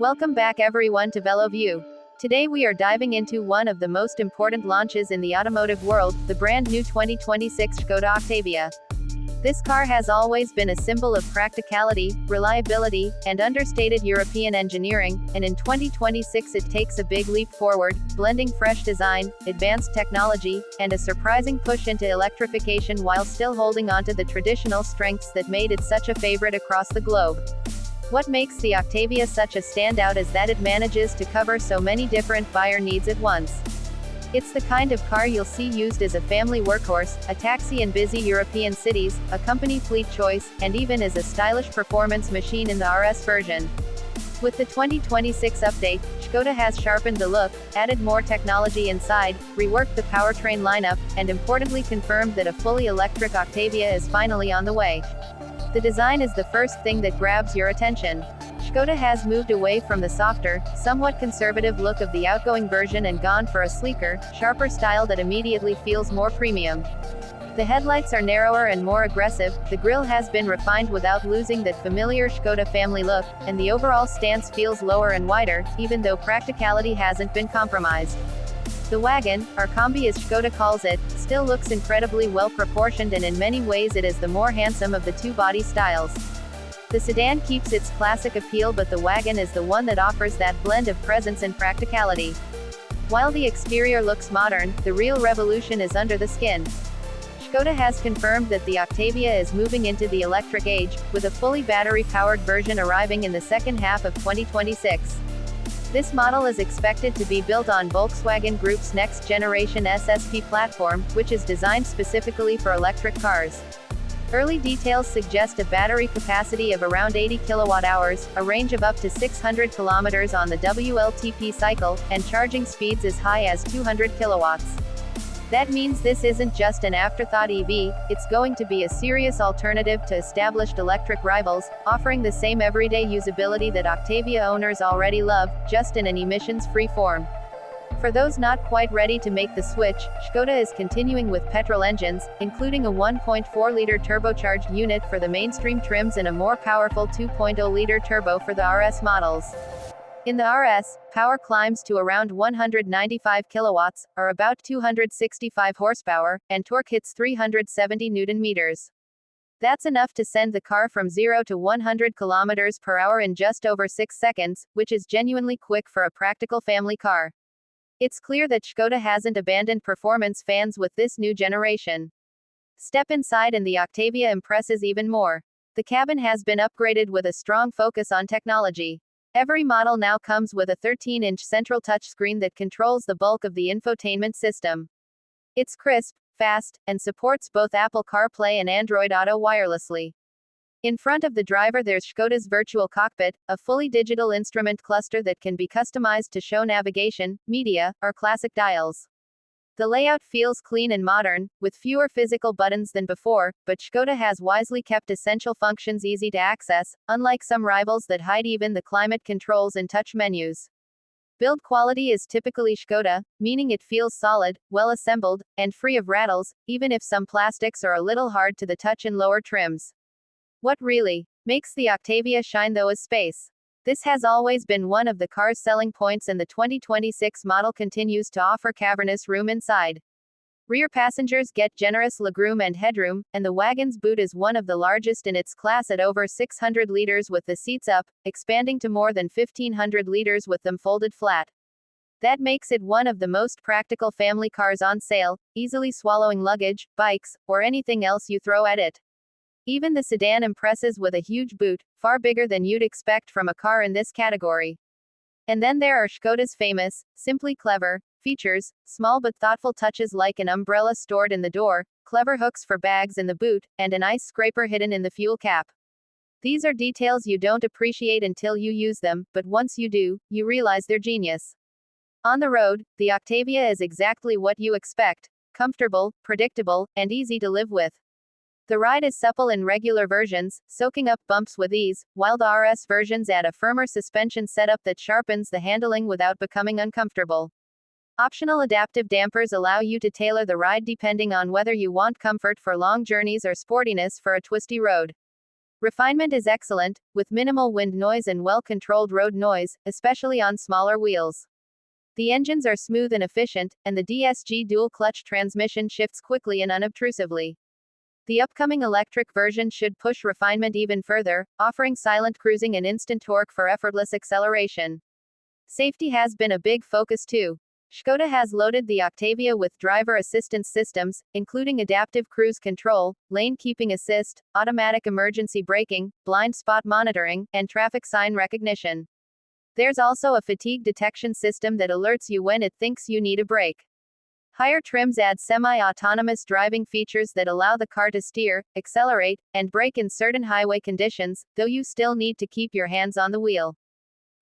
Welcome back everyone to VW. Today we are diving into one of the most important launches in the automotive world, the brand new 2026 Škoda Octavia. This car has always been a symbol of practicality, reliability, and understated European engineering, and in 2026 it takes a big leap forward, blending fresh design, advanced technology, and a surprising push into electrification while still holding onto the traditional strengths that made it such a favorite across the globe. What makes the Octavia such a standout is that it manages to cover so many different buyer needs at once. It's the kind of car you'll see used as a family workhorse, a taxi in busy European cities, a company fleet choice, and even as a stylish performance machine in the RS version. With the 2026 update, Škoda has sharpened the look, added more technology inside, reworked the powertrain lineup, and importantly confirmed that a fully electric Octavia is finally on the way. The design is the first thing that grabs your attention. Škoda has moved away from the softer, somewhat conservative look of the outgoing version and gone for a sleeker, sharper style that immediately feels more premium. The headlights are narrower and more aggressive, the grille has been refined without losing that familiar Škoda family look, and the overall stance feels lower and wider, even though practicality hasn't been compromised. The wagon, or combi as Škoda calls it, still looks incredibly well proportioned, and in many ways it is the more handsome of the two body styles. The sedan keeps its classic appeal, but the wagon is the one that offers that blend of presence and practicality. While the exterior looks modern, the real revolution is under the skin. Škoda has confirmed that the Octavia is moving into the electric age, with a fully battery-powered version arriving in the second half of 2026. This model is expected to be built on Volkswagen Group's next-generation SSP platform, which is designed specifically for electric cars. Early details suggest a battery capacity of around 80 kWh, a range of up to 600 km on the WLTP cycle, and charging speeds as high as 200 kilowatts. That means this isn't just an afterthought EV, it's going to be a serious alternative to established electric rivals, offering the same everyday usability that Octavia owners already love, just in an emissions-free form. For those not quite ready to make the switch, Škoda is continuing with petrol engines, including a 1.4-liter turbocharged unit for the mainstream trims and a more powerful 2.0-liter turbo for the RS models. In the RS, power climbs to around 195 kilowatts, or about 265 horsepower, and torque hits 370 Nm. That's enough to send the car from 0 to 100 km per hour in just over 6 seconds, which is genuinely quick for a practical family car. It's clear that Škoda hasn't abandoned performance fans with this new generation. Step inside and the Octavia impresses even more. The cabin has been upgraded with a strong focus on technology. Every model now comes with a 13-inch central touchscreen that controls the bulk of the infotainment system. It's crisp, fast, and supports both Apple CarPlay and Android Auto wirelessly. In front of the driver there's Škoda's virtual cockpit, a fully digital instrument cluster that can be customized to show navigation, media, or classic dials. The layout feels clean and modern, with fewer physical buttons than before, but Škoda has wisely kept essential functions easy to access, unlike some rivals that hide even the climate controls in touch menus. Build quality is typically Škoda, meaning it feels solid, well assembled, and free of rattles, even if some plastics are a little hard to the touch in lower trims. What really makes the Octavia shine though is space. This has always been one of the car's selling points, and the 2026 model continues to offer cavernous room inside. Rear passengers get generous legroom and headroom, and the wagon's boot is one of the largest in its class at over 600 liters with the seats up, expanding to more than 1,500 liters with them folded flat. That makes it one of the most practical family cars on sale, easily swallowing luggage, bikes, or anything else you throw at it. Even the sedan impresses with a huge boot, far bigger than you'd expect from a car in this category. And then there are Škoda's famous, simply clever, features, small but thoughtful touches like an umbrella stored in the door, clever hooks for bags in the boot, and an ice scraper hidden in the fuel cap. These are details you don't appreciate until you use them, but once you do, you realize they're genius. On the road, the Octavia is exactly what you expect: comfortable, predictable, and easy to live with. The ride is supple in regular versions, soaking up bumps with ease, while the RS versions add a firmer suspension setup that sharpens the handling without becoming uncomfortable. Optional adaptive dampers allow you to tailor the ride depending on whether you want comfort for long journeys or sportiness for a twisty road. Refinement is excellent, with minimal wind noise and well-controlled road noise, especially on smaller wheels. The engines are smooth and efficient, and the DSG dual-clutch transmission shifts quickly and unobtrusively. The upcoming electric version should push refinement even further, offering silent cruising and instant torque for effortless acceleration. Safety has been a big focus too. Škoda has loaded the Octavia with driver assistance systems, including adaptive cruise control, lane keeping assist, automatic emergency braking, blind spot monitoring, and traffic sign recognition. There's also a fatigue detection system that alerts you when it thinks you need a break. Higher trims add semi-autonomous driving features that allow the car to steer, accelerate, and brake in certain highway conditions, though you still need to keep your hands on the wheel.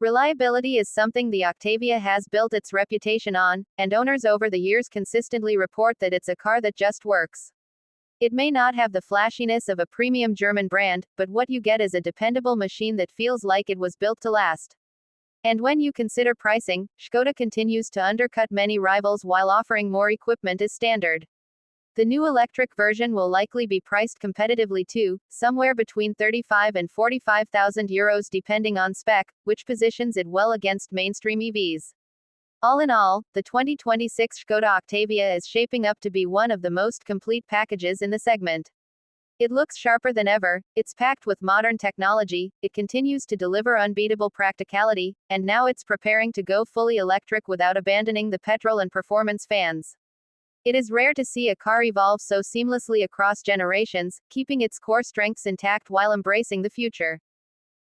Reliability is something the Octavia has built its reputation on, and owners over the years consistently report that it's a car that just works. It may not have the flashiness of a premium German brand, but what you get is a dependable machine that feels like it was built to last. And when you consider pricing, Škoda continues to undercut many rivals while offering more equipment as standard. The new electric version will likely be priced competitively too, somewhere between 35 and 45,000 euros depending on spec, which positions it well against mainstream EVs. All in all, the 2026 Škoda Octavia is shaping up to be one of the most complete packages in the segment. It looks sharper than ever, it's packed with modern technology, it continues to deliver unbeatable practicality, and now it's preparing to go fully electric without abandoning the petrol and performance fans. It is rare to see a car evolve so seamlessly across generations, keeping its core strengths intact while embracing the future.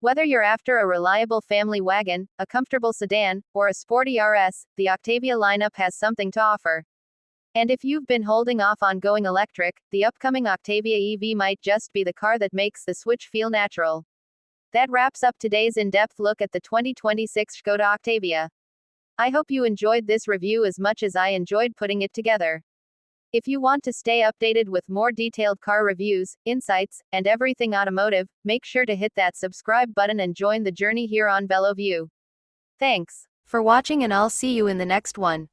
Whether you're after a reliable family wagon, a comfortable sedan, or a sporty RS, the Octavia lineup has something to offer. And if you've been holding off on going electric, the upcoming Octavia EV might just be the car that makes the switch feel natural. That wraps up today's in-depth look at the 2026 Škoda Octavia. I hope you enjoyed this review as much as I enjoyed putting it together. If you want to stay updated with more detailed car reviews, insights, and everything automotive, make sure to hit that subscribe button and join the journey here on VW. Thanks for watching, and I'll see you in the next one.